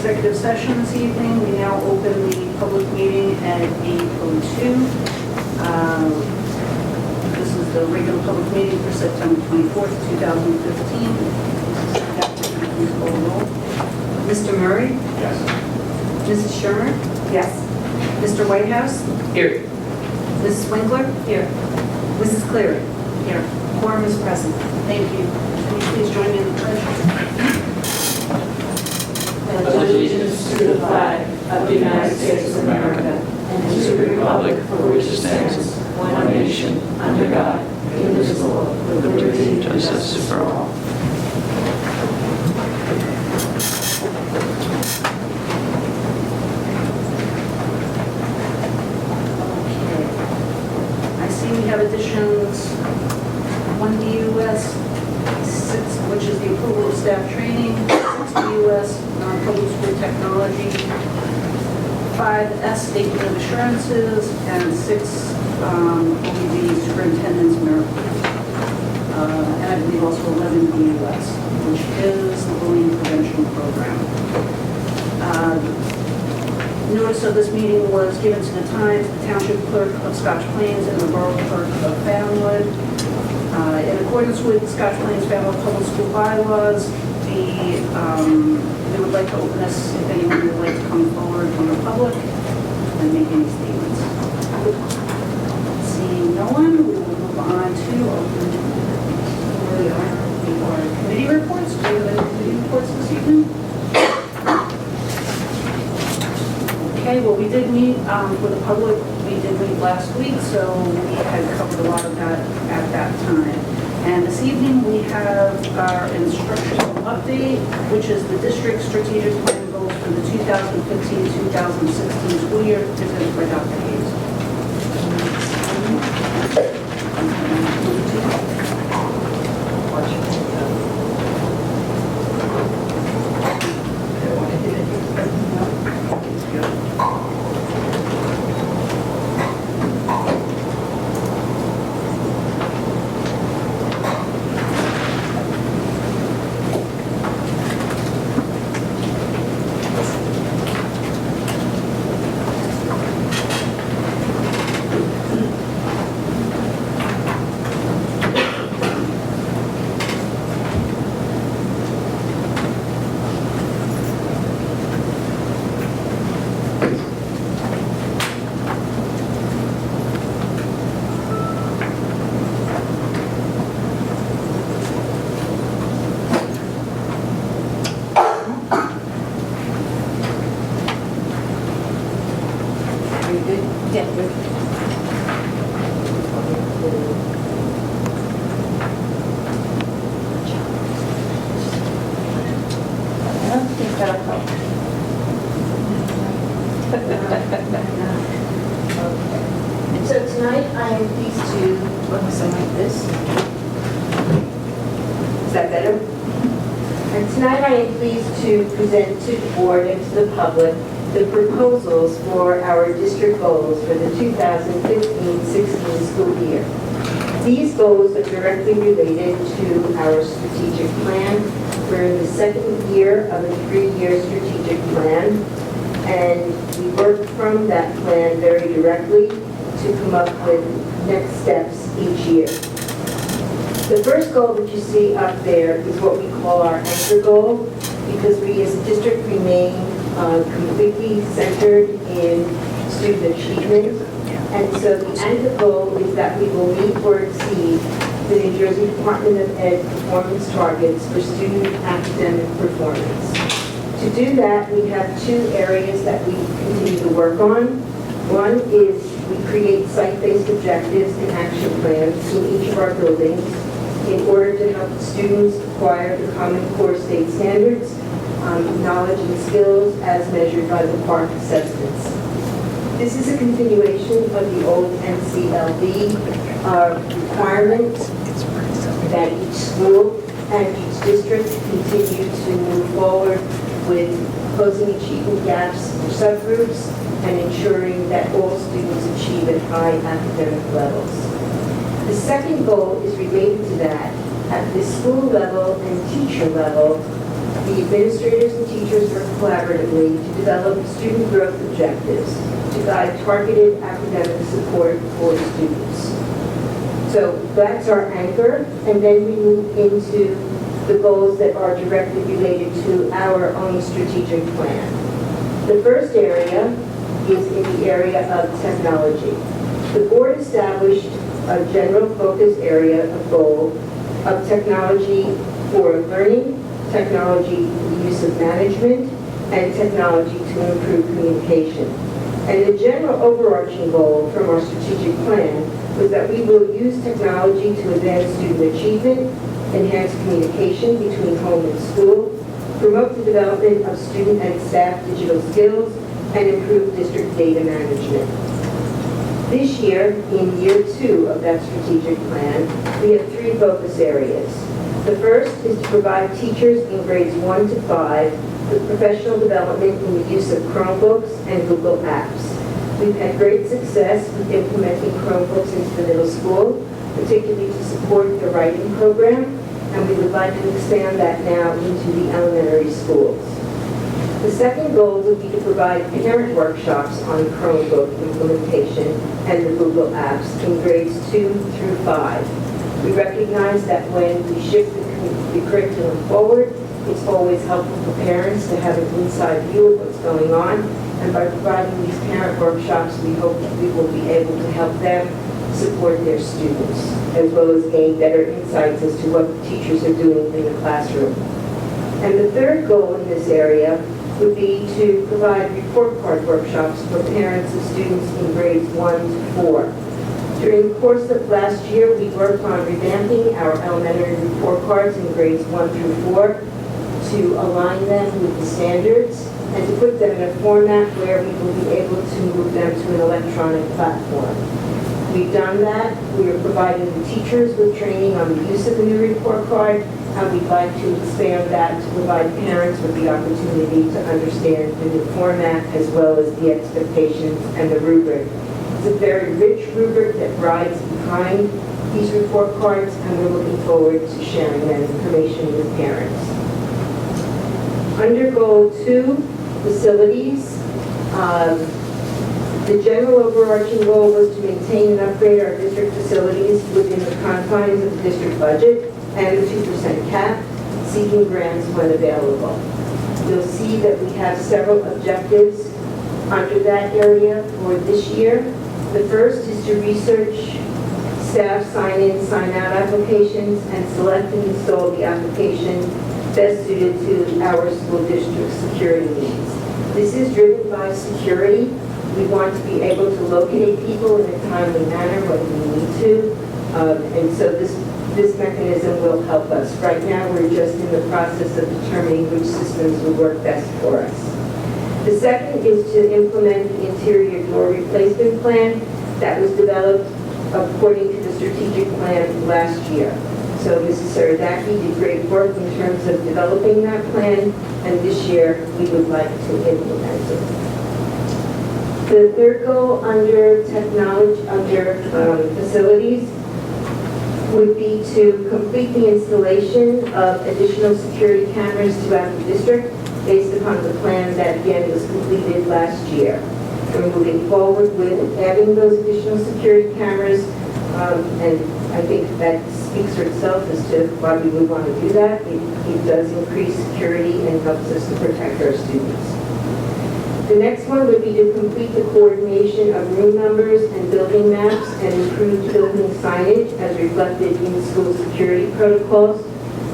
executive session this evening. We now open the public meeting at 8:02. This is the regular public meeting for September 24th, 2015. Please call the roll. Mr. Murray? Yes. Mrs. Shermer? Yes. Mr. Whitehouse? Here. Mrs. Winkler? Here. Mrs. Cleary? Here. Quorum is present. Thank you. Can you please join me in the pledge? Allegiance to the flag of the United States of America and to the republic for which it stands, one nation, under God, indivisible, with liberty and justice for all. I see we have additions, 1 DUS, 6, which is the approval of staff training, 6 DUS, non-public school technology, 5 S, statement of assurances, and 6 OBD superintendent's merit. And I believe also 11 DUS, which is the bullying prevention program. Notice of this meeting was given to the Times, the Township Clerk of Scotch Plains, and the Borough Clerk of Falmouth. In accordance with Scotch Plains Falmouth Public School bylaws, we would like to open this, if anyone would like to come forward from the public and make any statements. Seeing no one, we will move on to open our committee reports. Do we have any committee reports this evening? Okay, well, we did meet with the public, we did meet last week, so we had covered a lot of that at that time. And this evening, we have our instructional update, which is the district strategic plan goals for the 2015-2016 school year, presented by Dr. Hayes. So tonight I am pleased to, something like this. Is that better? And tonight I am pleased to present to the board and to the public the proposals for our district goals for the 2015-16 school year. These goals are directly related to our strategic plan. We're in the second year of a 3-year strategic plan, and we work from that plan very directly to come up with next steps each year. The first goal that you see up there is what we call our anchor goal, because we as a district remain completely centered in student achievement. And so the anchor goal is that we will meet or exceed the New Jersey Department of Ed performance targets for student academic performance. To do that, we have 2 areas that we continue to work on. One is we create site-based objectives and action plans in each of our buildings in order to help students acquire the Common Core state standards, knowledge and skills as measured by the PARCC assessments. This is a continuation of the old NCLB requirement that each school and each district continue to move forward with closing achievement gaps for subgroups and ensuring that all students achieve at high academic levels. The second goal is related to that. At the school level and teacher level, The administrators and teachers work collaboratively to develop student growth objectives to guide targeted academic support for students. So that's our anchor, and then we move into the goals that are directly related to our own strategic plan. The first area is in the area of technology. The board established a general focus area of goal of technology for learning, technology for the use of management, and technology to improve communication. And the general overarching goal from our strategic plan was that we will use technology to advance student achievement, enhance communication between home and school, promote the development of student and staff digital skills, and improve district data management. This year, in year 2 of that strategic plan, we have 3 focus areas. The first is to provide teachers in grades 1 to 5 with professional development in the use of Chromebooks and Google Apps. We've had great success with implementing Chromebooks into the middle school, particularly to support the writing program, and we would like to expand that now into the elementary schools. The second goal would be to provide parent workshops on Chromebook implementation and the Google Apps in grades 2 through 5. We recognize that when we shift the curriculum forward, it's always helpful for parents to have an inside view of what's going on, and by providing these parent workshops, we hope that we will be able to help them support their students, as well as gain better insights as to what the teachers are doing in the classroom. And the third goal in this area would be to provide report card workshops for parents of students in grades 1 to 4. During the course of last year, we worked on revamping our elementary report cards in grades 1 through 4 to align them with the standards and to put them in a format where we will be able to move them to an electronic platform. We've done that. We are providing the teachers with training on the use of the new report card, and we'd like to expand that to provide parents with the opportunity to understand the new format as well as the expectations and the rubric. It's a very rich rubric that rides behind these report cards, and we're looking forward to sharing that information with parents. Under Goal 2, facilities, the general overarching goal was to maintain and upgrade our district facilities within the confines of the district budget and the 2% cap, seeking grants when available. You'll see that we have several objectives under that area for this year. The first is to research staff sign-in, sign-out applications and select and install the application best suited to our school district security needs. This is driven by security. We want to be able to locate people in a timely manner when we need to, and so this mechanism will help us. Right now, we're just in the process of determining which systems will work best for us. The second is to implement the interior door replacement plan that was developed according to the strategic plan last year. So Mrs. Saradaki did great work in terms of developing that plan, and this year we would like to implement it. The third goal under technology, facilities, would be to complete the installation of additional security cameras throughout the district based upon the plan that again was completed last year. We're moving forward with adding those additional security cameras, and I think that speaks for itself as to why we would want to do that. It does increase security and helps us to protect our students. The next one would be to complete the coordination of room numbers and building maps and improved building signage as reflected in school security protocols.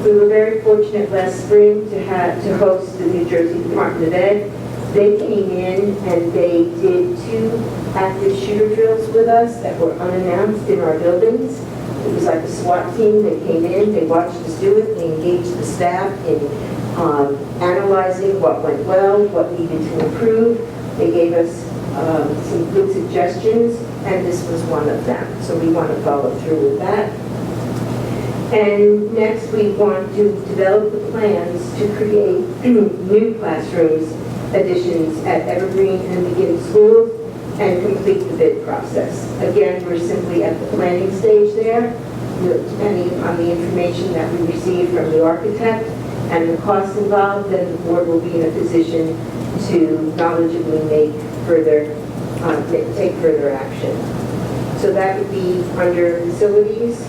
We were very fortunate last spring to host the New Jersey Department of Ed. They came in and they did 2 active shooter drills with us that were unannounced in our buildings. It was like a SWAT team. They came in, they watched us do it, they engaged the staff in analyzing what went well, what needed to improve. They gave us some good suggestions, and this was one of them. So we want to follow through with that. And next, we want to develop the plans to create new classrooms additions at Evergreen and Begin schools and complete the bid process. Again, we're simply at the planning stage there, depending upon the information that we receive from the architect, and the costs involved, then the board will be in a position to knowledgeably take further action. So that would be under facilities.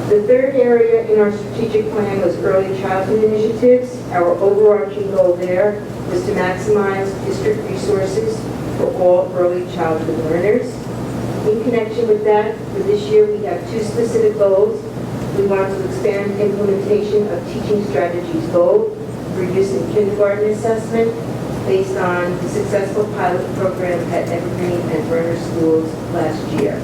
The third area in our strategic plan was early childhood initiatives. Our overarching goal there was to maximize district resources for all early childhood learners. In connection with that, for this year, we have two specific goals. We want to expand implementation of teaching strategies goal for use in kindergarten assessment based on the successful pilot program at Evergreen and Burner schools last year.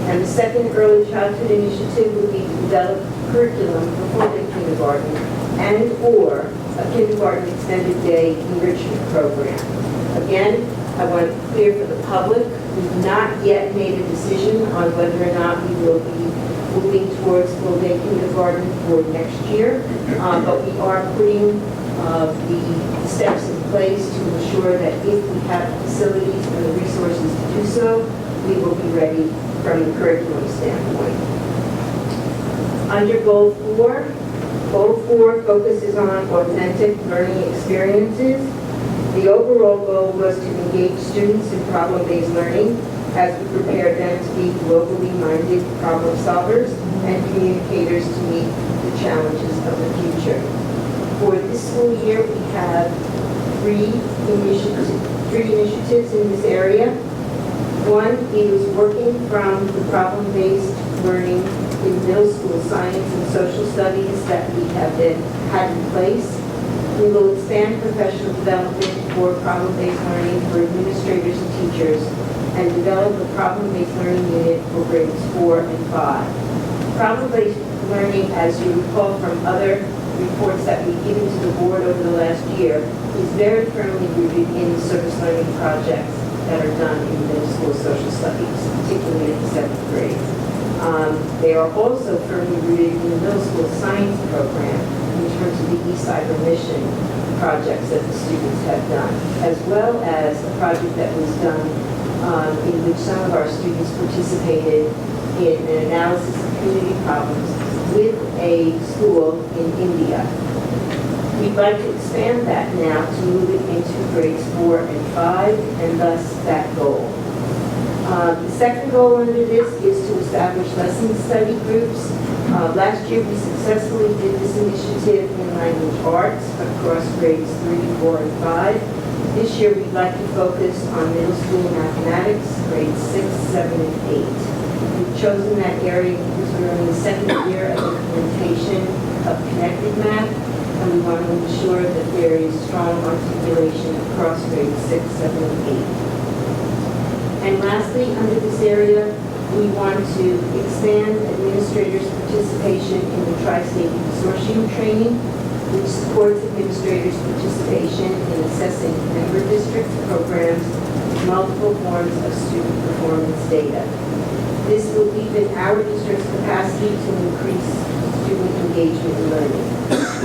And the second early childhood initiative would be to develop curriculum for full-day kindergarten and/or a kindergarten extended day enrichment program. Again, I want to be clear for the public, we've not yet made a decision on whether or not we will be moving towards full-day kindergarten for next year, but we are putting the steps in place to ensure that if we have facilities and the resources to do so, we will be ready from the curriculum standpoint. Under Goal 4 focuses on authentic learning experiences. The overall goal was to engage students in problem-based learning as we prepare them to be globally minded problem solvers and communicators to meet the challenges of the future. For this school year, we have three initiatives in this area. One is working from the problem-based learning in middle school science and social studies that we have had in place. We will expand professional development for problem-based learning for administrators and teachers and develop a problem-based learning unit for grades 4 and 5. Problem-based learning, as you recall from other reports that we've given to the board over the last year, is very firmly rooted in the service learning projects that are done in middle school social studies, particularly in the 7th grade. They are also firmly rooted in the middle school science program in terms of the eCyber mission projects that the students have done, as well as a project that was done in which some of our students participated in an analysis of community problems with a school in India. We'd like to expand that now to move it into grades 4 and 5, and thus that goal. The second goal under this is to establish lesson study groups. Last year we successfully did this initiative in language arts across grades 3, 4, and 5. This year we'd like to focus on middle school mathematics, grades 6, 7, and 8. We've chosen that area because we're in the second year of implementation of connected math, and we want to ensure that there is strong articulation across grades 6, 7, and 8. And lastly, under this area, we want to expand administrators' participation in the Tri-State Consortium training, which supports administrators' participation in assessing member district programs with multiple forms of student performance data. This will deepen our district's capacity to increase student engagement in learning.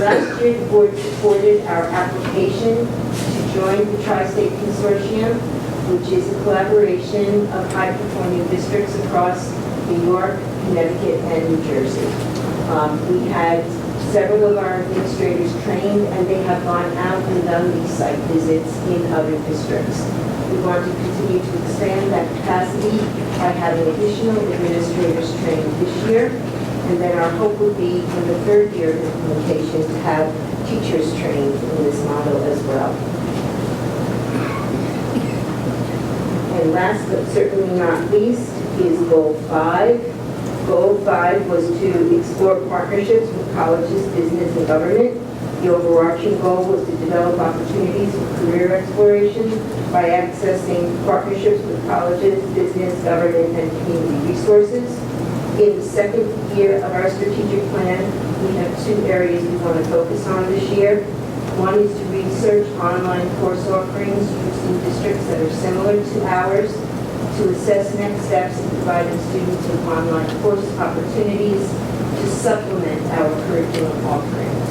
Last year, the board supported our application to join the Tri-State Consortium, which is a collaboration of high-performing districts across New York, Connecticut, and New Jersey. We had several of our administrators trained, and they have gone out and done these site visits in other districts. We want to continue to expand that capacity by having additional administrators trained this year, and then our hope would be in the third year of implementation to have teachers trained in this model as well. And last but certainly not least is Goal 5. Goal 5 was to explore partnerships with colleges, business, and government. The overarching goal was to develop opportunities for career exploration by accessing partnerships with colleges, business, government, and community resources. In the second year of our strategic plan, we have two areas we want to focus on this year. One is to research online course offerings used in districts that are similar to ours, to assess next steps in providing students with online course opportunities to supplement our curriculum offerings.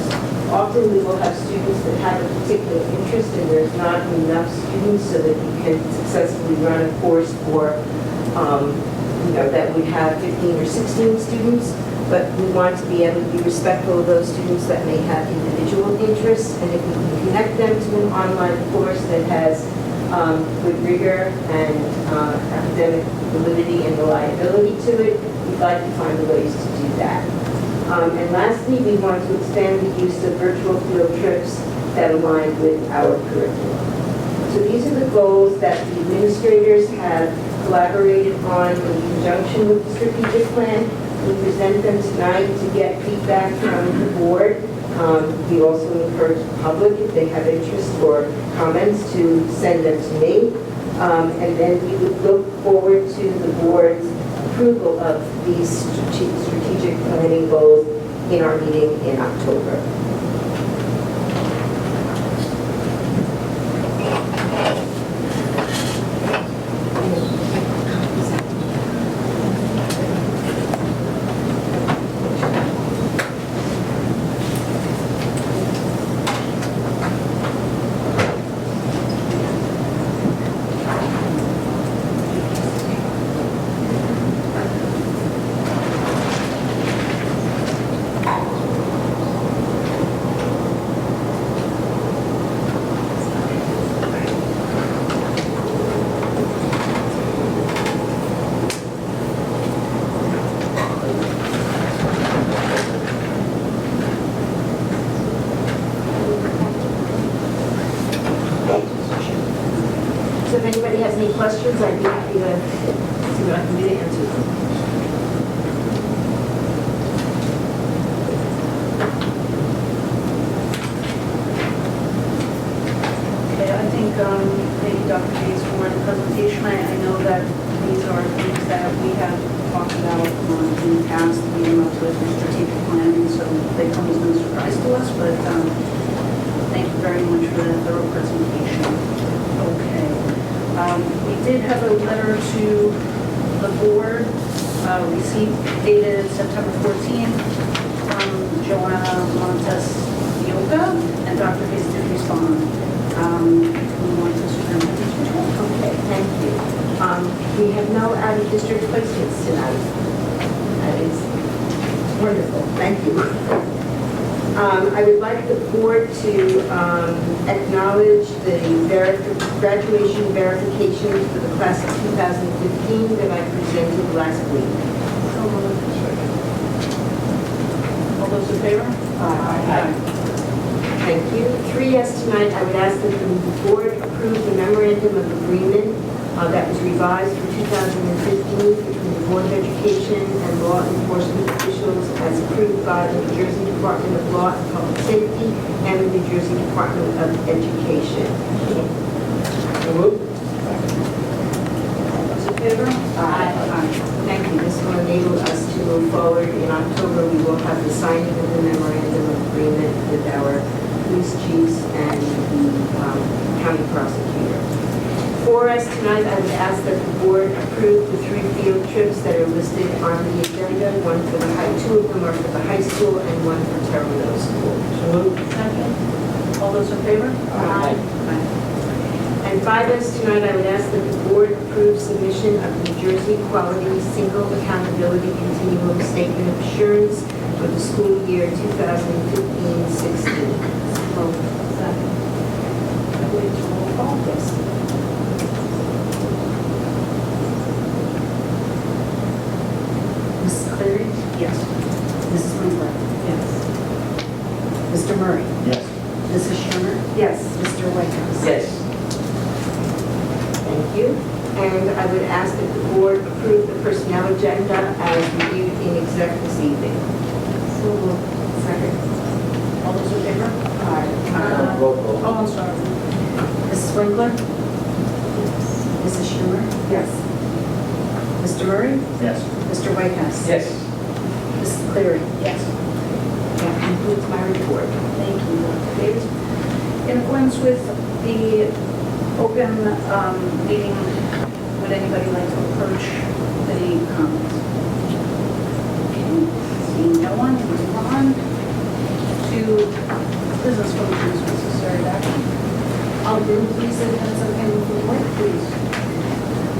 Often we will have students that have a particular interest and there's not enough students so that you can successfully run a course for, that would have 15 or 16 students. but we want to be able to be respectful of those students that may have individual interests, and if we can connect them to an online course that has good rigor and academic validity and reliability to it, we'd like to find the ways to do that. And lastly, we want to expand the use of virtual field trips that align with our curriculum. So these are the goals that the administrators have collaborated on in conjunction with the strategic plan. We present them tonight to get feedback from the board. We also encourage the public, if they have interest or comments, to send them to me. And then we would look forward to the board's approval of these strategic planning goals in our meeting in October. So if anybody has any questions, I'd be happy to see what I can do to answer them. Okay, I think maybe Dr. Hayes for the presentation. I know that these are things that we have talked about in the past, leading up to the strategic planning, so they come as no surprise to us, but thank you very much for that thorough presentation. Okay. We did have a letter to the board, received dated September 14th from Joanna Montes Yoga, and Dr. Hayes did respond. We want to superintendent to talk. Okay, thank you. We have no out-of-district questions tonight. That is wonderful, thank you. I would like the board to acknowledge the graduation verification for the class of 2015 that I presented last week. All those in favor? Aye. Thank you. 3 tonight, I would ask that the board approve the memorandum of agreement that was revised for 2015 between the Board of Education and law enforcement officials as approved by the New Jersey Department of Law and Public Safety and the New Jersey Department of Education. Those in favor? Aye. Thank you. This will enable us to move forward. In October, we will have the signing of the memorandum of agreement with our police chiefs and the county prosecutor. For us tonight, I would ask that the board approve the 3 field trips that are listed on the agenda, one for the high, 2 of them are for the high school and one for Terrell Middle School. Second. All those in favor? Aye. And 5 tonight, I would ask that the board approve submission of the New Jersey Quality Single Accountability Continuum Statement of Assurance for the school year 2015-16. Second. I believe it's roll call. Yes. Mrs. Cleary? Yes. Mrs. Winkler? Yes. Mr. Murray? Yes. Mrs. Sherman? Yes. Mr. Whitehouse? Yes. Thank you. And I would ask that the board approve the personnel agenda as reviewed in exec this evening. So moved. Second. All those in favor? Aye. Roll call. Oh, I'm sorry. Mrs. Winkler? Mrs. Sherman? Yes. Mr. Murray? Yes. Mr. Whitehouse? Yes. Mrs. Cleary? Yes. That concludes my report. Thank you, Dr. Davis. In accordance with the open meeting, would anybody like to approach the comments? Okay, seeing no one, moving on to business functions, Mrs. Sarah. I'll do, please, if that's okay with the board, please.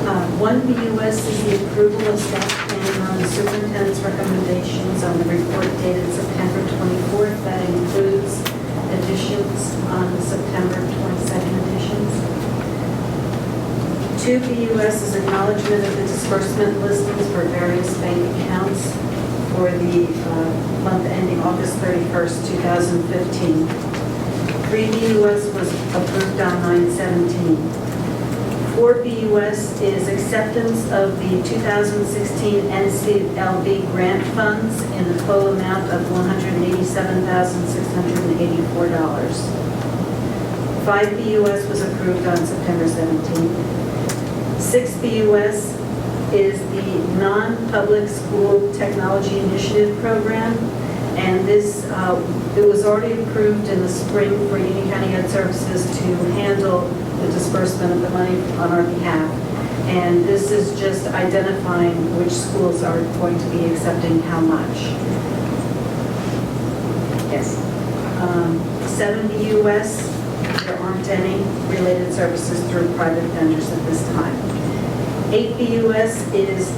One BUS is the approval of staff plan on the superintendent's recommendations on the report dated September 24th. That includes additions on the September 22nd additions. Two BUS is acknowledgement of the disbursement listings for various bank accounts for the month ending August 31st, 2015. Three BUS was approved on 9/17. Four BUS is acceptance of the 2016 NCLB grant funds in the total amount of $187,684. Five BUS was approved on September 17th. Six BUS is the non-public school technology initiative program, and this, it was already approved in the spring for Union County Ed Services to handle the disbursement of the money on our behalf. And this is just identifying which schools are going to be accepting how much. Yes. 7 BUS, there aren't any related services through private vendors at this time. 8 BUS is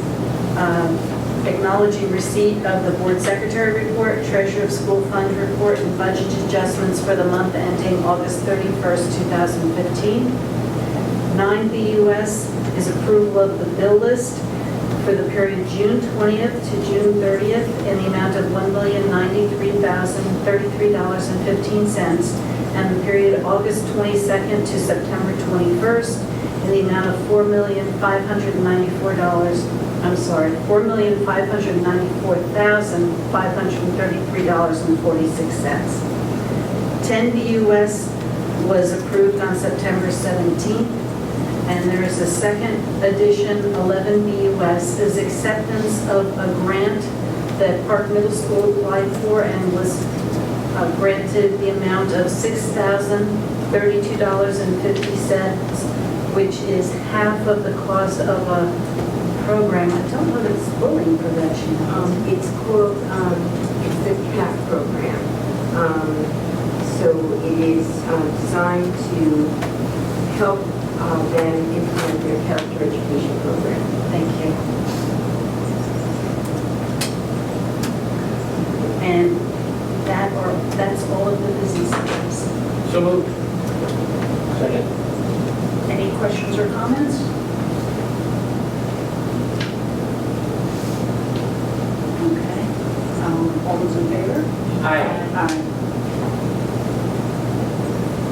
acknowledging receipt of the board secretary report, treasurer of school fund report, and budget adjustments for the month ending August 31st, 2015. 9 BUS is approval of the bill list for the period June 20th to June 30th in the amount of $1,093,033.15, and the period August 22nd to September 21st in the amount of $4,594,533.46. 10 BUS was approved on September 17th, and there is a second addition. 11 BUS is acceptance of a grant that Park Middle School applied for and was granted the amount of $6,032.50, which is half of the cost of a program. I don't know if it's bullying prevention. It's called, it's the CAP program. So it is designed to help them implement their character education program. Thank you. And that's all of the business items. So moved. Second. Any questions or comments? Okay. All those in favor? Aye. Aye.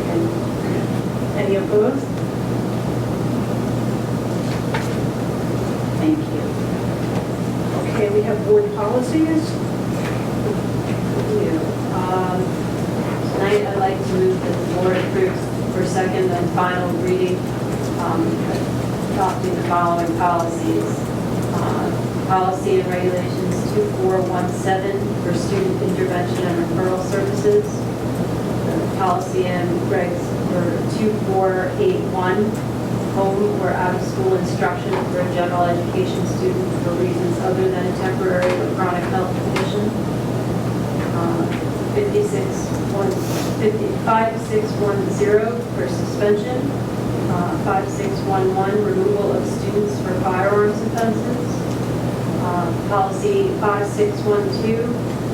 Okay. Any opposed? Thank you. Okay, we have board policies. Tonight, I'd like to move that the board approves for second and final reading, adopting the following policies. Policy and regulations 2417 for student intervention and referral services. Policy and regs for 2481, home or out-of-school instruction for a general education student for reasons other than a temporary or chronic health condition. 5610 for suspension, 5611 removal of students for firearms offenses, policy 5612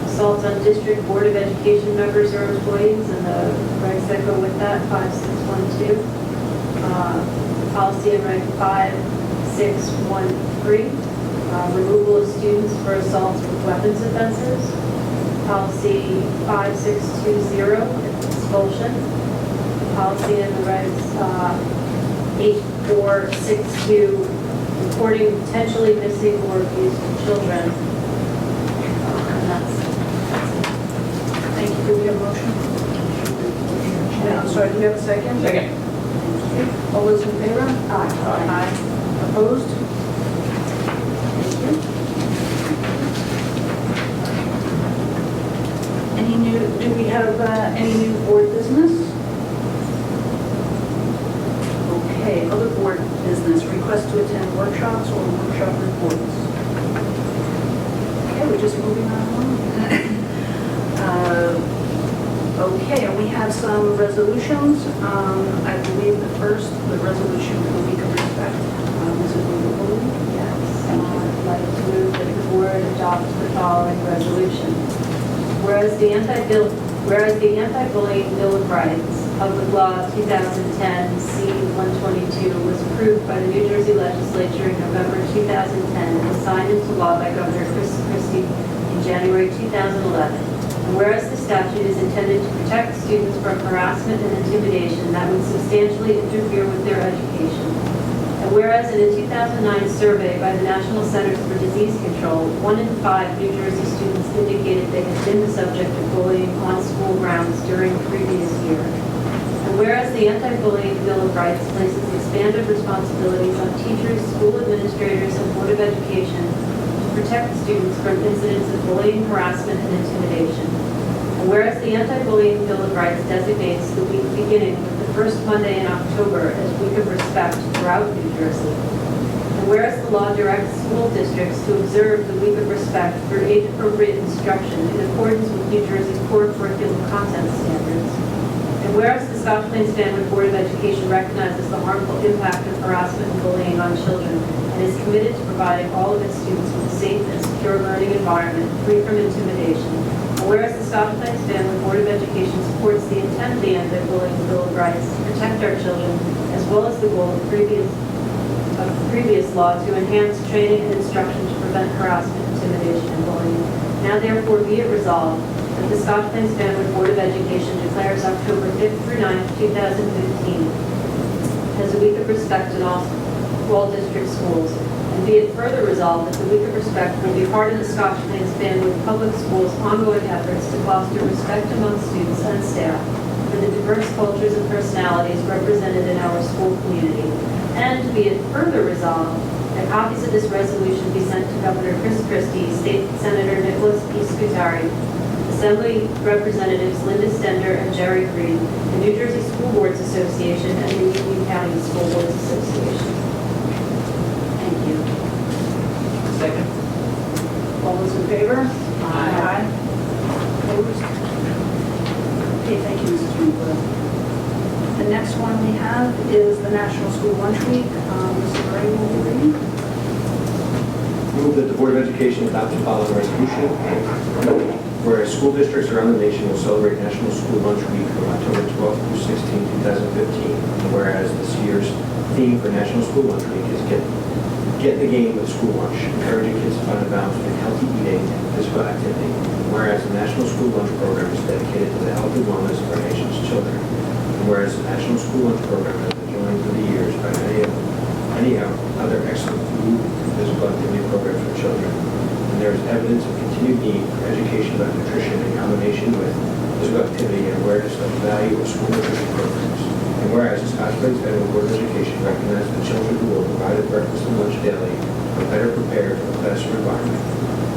assaults on district board of education members or employees, and the regs that go with that, 5612, policy and reg 5613 removal of students for assaults with weapons offenses. Policy 5620, expulsion. Policy in the regs 8462, reporting potentially missing or abused children. And that's it. Thank you. Do we have a motion? I'm sorry, do we have a second? Second. All those in favor? Aye. Aye. Opposed? Thank you. Do we have any new board business? Okay, other board business, request to attend workshops or workshop reports. Okay, we're just moving on along. Okay, and we have some resolutions. I believe the resolution for the week of respect, Mrs. following resolution. Whereas the Anti-Bullying Bill of Rights, Public Law 2010 C-122, was approved by the New Jersey Legislature in November 2010 and signed into law by Governor Chris Christie in January 2011. And whereas the statute is intended to protect students from harassment and intimidation that would substantially interfere with their education. And whereas in a 2009 survey by the National Centers for Disease Control, 1 in 5 New Jersey students indicated they had been the subject of bullying on school grounds during the previous year. And whereas the Anti-Bullying Bill of Rights places expanded responsibilities on teachers, school administrators, and Board of Education to protect students from incidents of bullying, harassment, and intimidation. And whereas the Anti-Bullying Bill of Rights designates the week beginning with the first Monday in October as Week of Respect throughout New Jersey. And whereas the law directs school districts to observe the Week of Respect through age-appropriate instruction in accordance with New Jersey's core curriculum content standards. And whereas the Scotch Plains Family Board of Education recognizes the harmful impact of harassment and bullying on children and is committed to providing all of its students with a safe and secure learning environment free from intimidation. And whereas the Scotch Plains Family Board of Education supports the intent of the Anti-Bullying Bill of Rights to protect our children, as well as the goal of previous law to enhance training and instruction to prevent harassment, intimidation, and bullying. Now therefore be it resolved that the Scotch Plains Family Board of Education declares October 5th through 9th, 2015 as a week of respect in all district schools. And be it further resolved that the Week of Respect will be part of the Scotch Plains Family Public Schools' ongoing efforts to foster respect among students and staff for the diverse cultures and personalities represented in our school community. And be it further resolved that copies of this resolution be sent to Governor Chris Christie, State Senator Nicholas P. Scutari, Assembly Representatives Linda Stender and Jerry Green, the New Jersey School Boards Association, and the Union County School Boards Association. Thank you. Second. All those in favor? Aye. Opposed? Okay, thank you, Mrs. Winkler. The next one we have is the National School Lunch Week. Mrs. Murray will be reading. Move that the Board of Education adopt the following resolution. Whereas school districts around the nation will celebrate National School Lunch Week from October 12th through 16th, 2015. And whereas this year's theme for National School Lunch Week is Get in the Game with School Lunch, encouraging kids to find a balance between healthy eating and physical activity. And whereas the National School Lunch Program is dedicated to the health and wellness of our nation's children. And whereas the National School Lunch Program has been joined through the years by many other excellent food and physical activity programs for children. And there is evidence of continued need for education about nutrition in combination with physical activity and awareness of the value of school nutrition programs. And whereas the Scotch Plains Family Board of Education recognizes that children who are provided breakfast and lunch daily are better prepared for the classroom environment,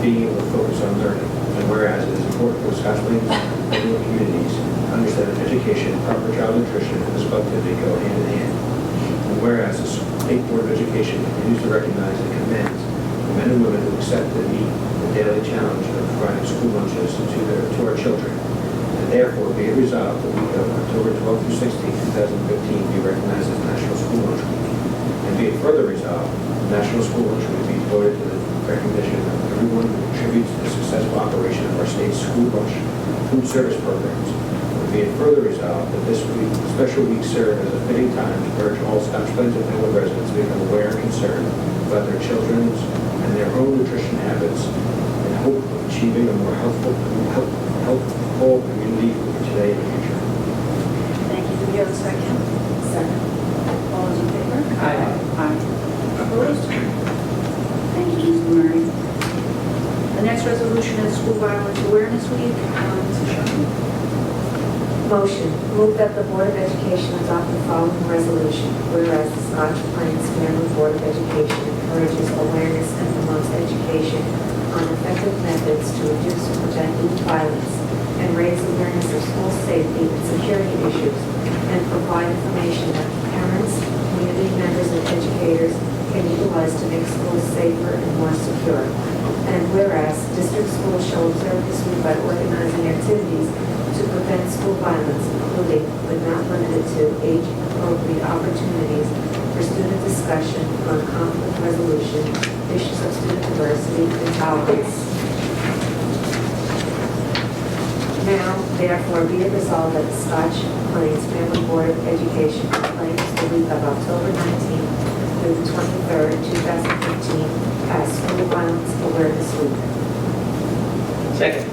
being able to focus on learning. And whereas it is important for the Scotch Plains family communities to understand that education, proper child nutrition, and physical activity go hand in hand. And whereas the State Board of Education continues to recognize and commend the men and women who accept and meet the daily challenge of providing school lunches to our children. And therefore, be it resolved that the week of October 12th through 16th, 2015 be recognized as National School Lunch Week. And be it further resolved, the National School Lunch Week be devoted to the recognition of everyone who contributes to the successful operation of our state's school lunch food service programs. And be it further resolved that this week, special week serve as a fitting time to urge all Scotch Plains and Family residents to become aware and concerned about their children's and their own nutrition habits in hope of achieving a more healthful community for today and the future. Thank you. Do we have a second? Second. All those in favor? Aye. Opposed? Thank you, Mrs. Murray. The next resolution is School Violence Awareness Week. Mrs. Sherman. Motion, move that the Board of Education adopt the following resolution. Whereas the Scotch Plains Family Board of Education encourages awareness and promotes education on effective methods to reduce and prevent youth violence and raise awareness of school safety and security issues, and provide information that parents, community members, and educators can utilize to make schools safer and more secure. And whereas district schools shall observe this week by organizing activities to prevent school violence, including but not limited to age-appropriate opportunities for student discussion on conflict resolution, issues of student diversity, and tolerance. Now, therefore, be it resolved that the Scotch Plains Family Board of Education proclaims the week of October 19th through the 23rd, 2015 as School Violence Awareness Week. Second.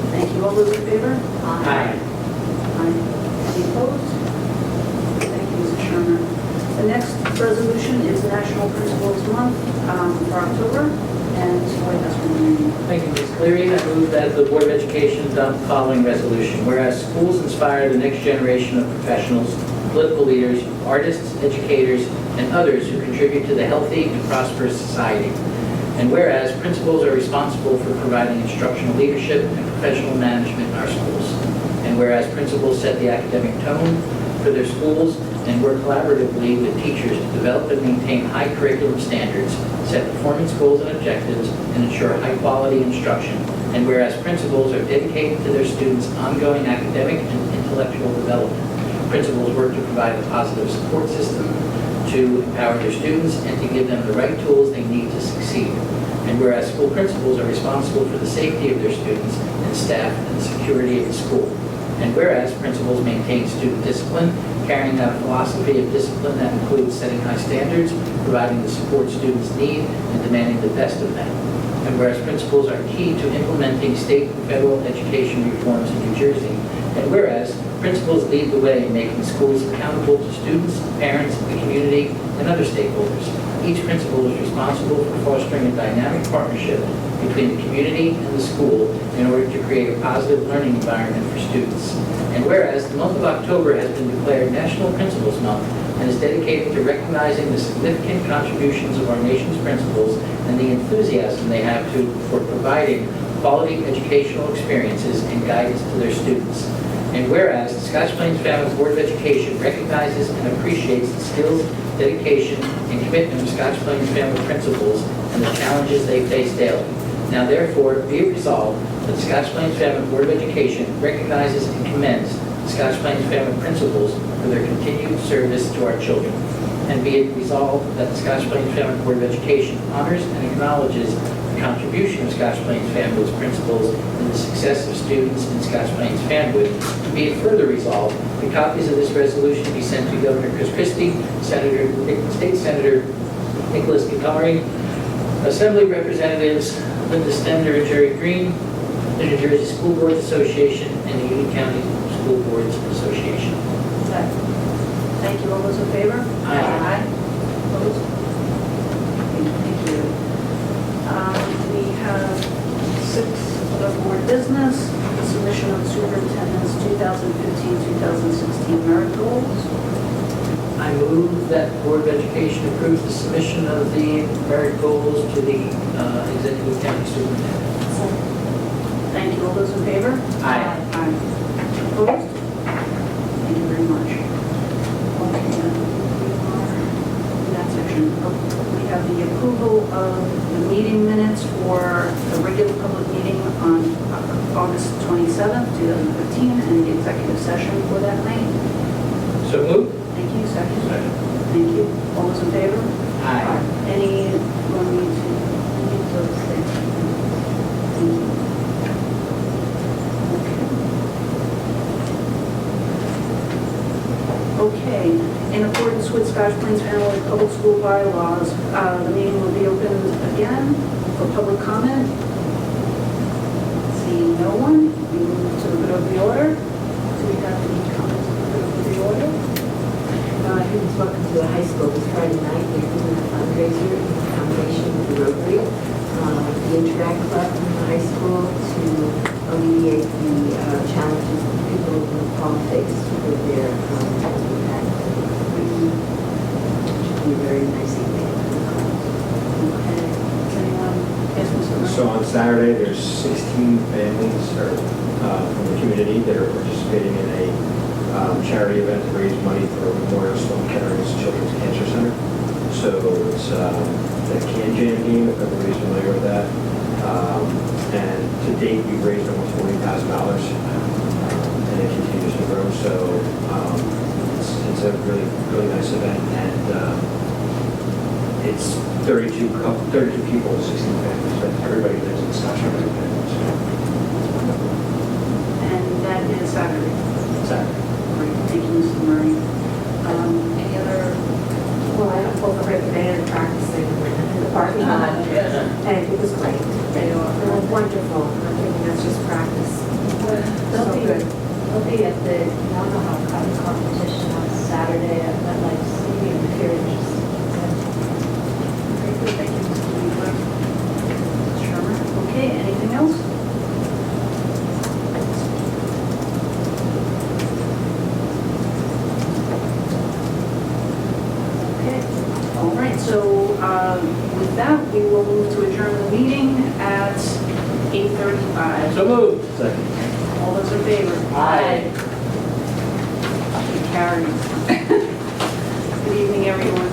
Thank you. All those in favor? Aye. Aye. Any opposed? Thank you, Mrs. Sherman. The next resolution is National Principals Month for October, and Mr. White has one remaining. Thank you, Ms. Cleary. I move that the Board of Education adopt the following resolution. Whereas schools inspire the next generation of professionals, political leaders, artists, educators, and others who contribute to the healthy and prosperous society. And whereas principals are responsible for providing instructional leadership and professional management in our schools. And whereas principals set the academic tone for their schools and work collaboratively with teachers to develop and maintain high curriculum standards, set performance goals and objectives, and ensure high-quality instruction. And whereas principals are dedicated to their students' ongoing academic and intellectual development. Principals work to provide a positive support system to empower their students and to give them the right tools they need to succeed. And whereas school principals are responsible for the safety of their students and staff and the security of the school. And whereas principals maintain student discipline, carrying out a philosophy of discipline that includes setting high standards, providing the support students need, and demanding the best of them. And whereas principals are key to implementing state and federal education reforms in New Jersey. And whereas principals lead the way in making schools accountable to students, parents, the community, and other stakeholders. Each principal is responsible for fostering a dynamic partnership between the community and the school in order to create a positive learning environment for students. And whereas the month of October has been declared National Principals Month and is dedicated to recognizing the significant contributions of our nation's principals and the enthusiasm they have for providing quality educational experiences and guidance to their students. And whereas the Scotch Plains Family Board of Education recognizes and appreciates the skills, dedication, and commitment of Scotch Plains Family principals and the challenges they face daily. Now therefore, be it resolved that the Scotch Plains Family Board of Education recognizes and commends the Scotch Plains Family principals for their continued service to our children. And be it resolved that the Scotch Plains Family Board of Education honors and acknowledges the contribution of Scotch Plains Family's principals in the success of students in Scotch Plains Family. Be it further resolved, the copies of this resolution be sent to Governor Chris Christie, State Senator Nicholas Gutari, Assembly Representatives Linda Stender and Jerry Green, the New Jersey School Boards Association, and the Union County School Boards Association. Thank you. All those in favor? Aye. Opposed? Thank you. We have 6 of board business, the submission of the superintendent's 2015-2016 merit goals. I move that the Board of Education approves the submission of the merit goals to the Executive County Superintendent. Thank you. All those in favor? Aye. Aye. Opposed? Thank you very much. Okay, we are in that section. We have the approval of the meeting minutes for the regular public meeting on August 27th, 2015, and the executive session for that night. So moved. Thank you. Second. Thank you. All those in favor? Aye. Anyone need to abstain? Thank you. Okay, in accordance with Scotch Plains Family Public School bylaws, the meeting will be open again for public comment. Seeing no one, we move to the good of the order. Do we have any comments on the good of the order? He was welcome to the high school this Friday night. They're doing a fundraiser in combination with the Rotary, the Interact Club from the high school to alleviate the challenges that people in Paul face with their impact. Should be a very nice evening. Okay, anyone? Yes, Mr. Murphy? So on Saturday, there's 16 families from the community that are participating in a charity event to raise money for Memorial Sloan Kettering's Children's Cancer Center. So it's the Can Jam game, if everybody's familiar with that. And to date, we've raised almost $40,000, and it continues to grow. So it's a really, really nice event, and it's 32 people, 16 families, but everybody lives in Scotch Plains. and Saturday? Saturday. Great, thank you, Mrs. Murray. Any other? Well, I overheard the band practicing in the parking lot, and it was great. They were wonderful. I think that's just practice. So good. They'll be at the Navajo Cotton Competition on Saturday at MetLife Stadium if you're interested. Very good, thank you, Mr. Weaver. Mr. Shermer? Okay, anything else? Okay, all right, so with that, we will move to adjourn the meeting at 8:35. So moved. Second. All those in favor? Aye. Motion carries. Good evening, everyone.